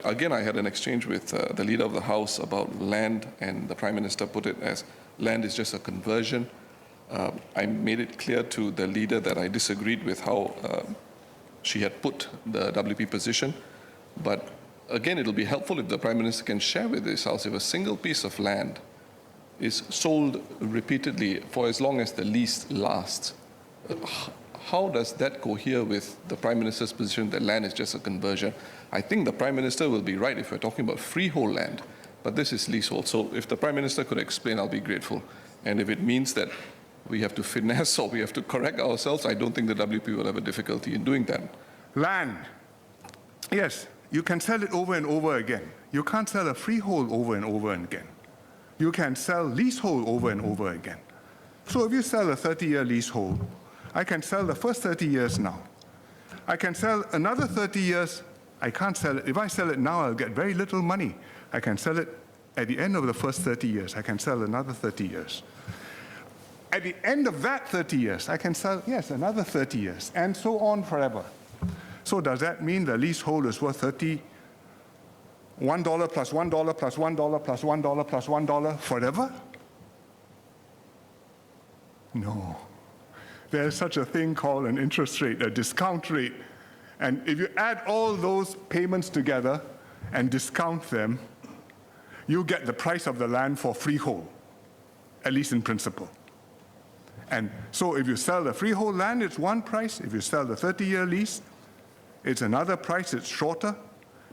Again, I had an exchange with the leader of the House about land, and the Prime Minister put it as land is just a conversion. I made it clear to the leader that I disagreed with how she had put the WP position. But again, it'll be helpful if the Prime Minister can share with this House if a single piece of land is sold repeatedly for as long as the lease lasts. How does that cohere with the Prime Minister's position that land is just a conversion? I think the Prime Minister will be right if we're talking about freehold land, but this is leasehold. So if the Prime Minister could explain, I'll be grateful. And if it means that we have to finesse or we have to correct ourselves, I don't think the WP will have a difficulty in doing that. Land. Yes, you can sell it over and over again. You can't sell a freehold over and over again. You can sell leasehold over and over again. So if you sell a 30-year leasehold, I can sell the first 30 years now. I can sell another 30 years. I can't sell it. If I sell it now, I'll get very little money. I can sell it at the end of the first 30 years. I can sell another 30 years. At the end of that 30 years, I can sell, yes, another 30 years, and so on forever. So does that mean the leasehold is worth $1 plus $1 plus $1 plus $1 plus $1 forever? No. There's such a thing called an interest rate, a discount rate. And if you add all those payments together and discount them, you get the price of the land for freehold, at least in principle. And so if you sell the freehold land, it's one price. If you sell the 30-year lease, it's another price, it's shorter.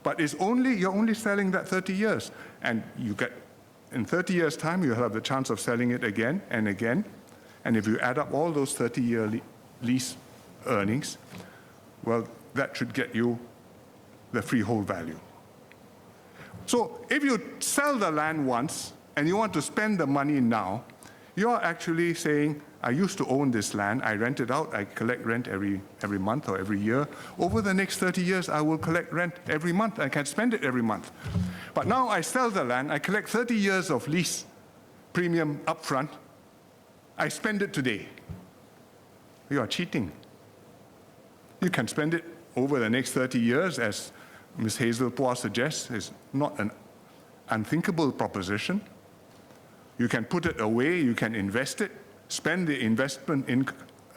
But you're only selling that 30 years. And you get, in 30 years' time, you'll have the chance of selling it again and again. And if you add up all those 30-year lease earnings, well, that should get you the freehold value. So if you sell the land once and you want to spend the money now, you're actually saying, I used to own this land, I rent it out, I collect rent every month or every year. Over the next 30 years, I will collect rent every month. I can spend it every month. But now I sell the land, I collect 30 years of lease premium upfront, I spend it today. You are cheating. You can spend it over the next 30 years, as Ms. Hazel Pua suggests, is not an unthinkable proposition. You can put it away, you can invest it, spend the investment in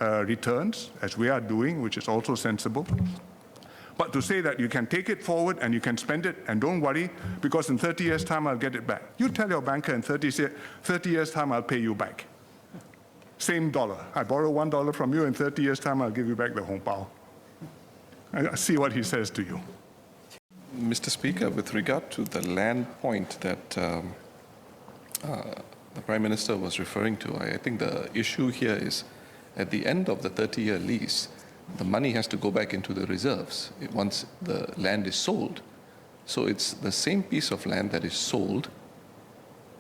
returns, as we are doing, which is also sensible. But to say that you can take it forward and you can spend it and don't worry, because in 30 years' time I'll get it back. You tell your banker in 30 years' time I'll pay you back. Same dollar. I borrow $1 from you, in 30 years' time I'll give you back the hong pao. And see what he says to you. Mr. Speaker, with regard to the land point that the Prime Minister was referring to, I think the issue here is at the end of the 30-year lease, the money has to go back into the reserves once the land is sold. So it's the same piece of land that is sold.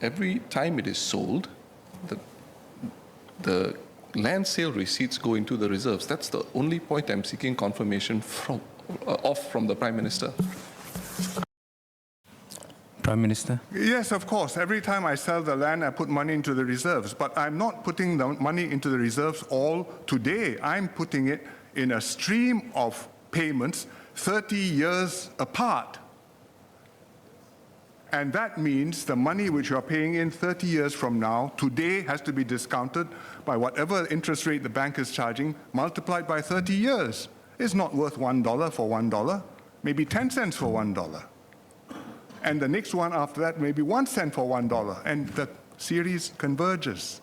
Every time it is sold, the land sale receipts go into the reserves. That's the only point I'm seeking confirmation from the Prime Minister. Prime Minister? Yes, of course. Every time I sell the land, I put money into the reserves. But I'm not putting the money into the reserves all today. I'm putting it in a stream of payments 30 years apart. And that means the money which you're paying in 30 years from now, today has to be discounted by whatever interest rate the bank is charging, multiplied by 30 years. It's not worth $1 for $1, maybe 10 cents for $1. And the next one after that, maybe 1 cent for $1. And the series converges.